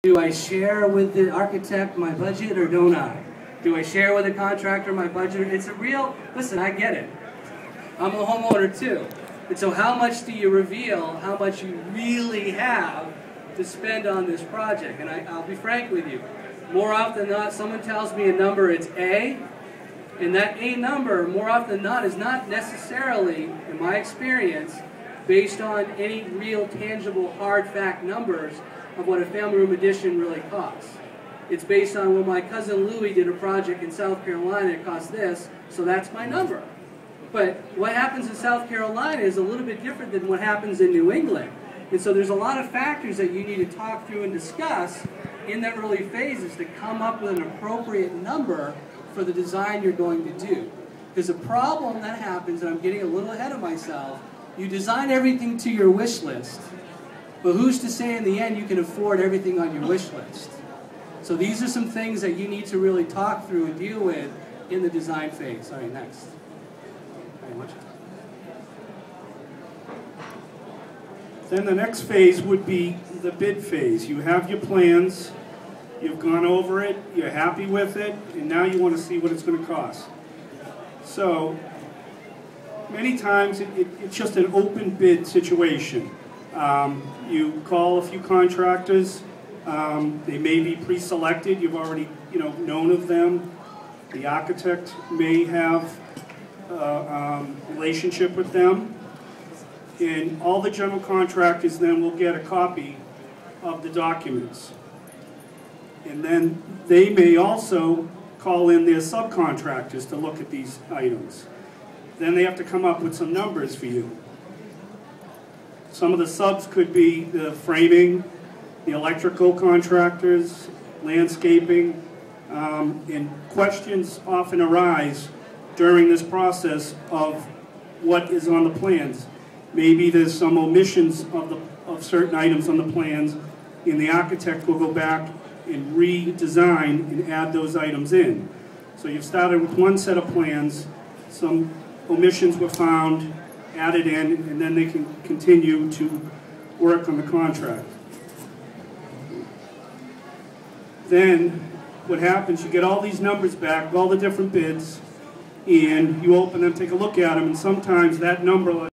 Do I share with the architect my budget or don't I? Do I share with the contractor my budget? It's a real, listen, I get it. I'm a homeowner too. And so how much do you reveal how much you really have to spend on this project? And I'll be frank with you. More often than not, someone tells me a number, it's A, and that A number, more often than not, is not necessarily, in my experience, based on any real tangible hard fact numbers of what a family room addition really costs. It's based on, well, my cousin Louie did a project in South Carolina, it cost this, so that's my number. But what happens in South Carolina is a little bit different than what happens in New England. And so there's a lot of factors that you need to talk through and discuss in the early phases to come up with an appropriate number for the design you're going to do. Because a problem that happens, and I'm getting a little ahead of myself, you design everything to your wish list, but who's to say in the end you can afford everything on your wish list? So these are some things that you need to really talk through and deal with in the design phase. All right, next. Very much. Then the next phase would be the bid phase. You have your plans, you've gone over it, you're happy with it, and now you want to see what it's going to cost. So many times it's just an open bid situation. You call a few contractors, they may be pre-selected, you've already known of them. The architect may have a relationship with them. And all the general contractors then will get a copy of the documents. And then they may also call in their subcontractors to look at these items. Then they have to come up with some numbers for you. Some of the subs could be the framing, the electrical contractors, landscaping, and questions often arise during this process of what is on the plans. Maybe there's some omissions of certain items on the plans, and the architect will go back and redesign and add those items in. So you've started with one set of plans, some omissions were found, added in, and then they can continue to work on the contract. Then what happens, you get all these numbers back, all the different bids, and you open them, take a look at them, and sometimes that number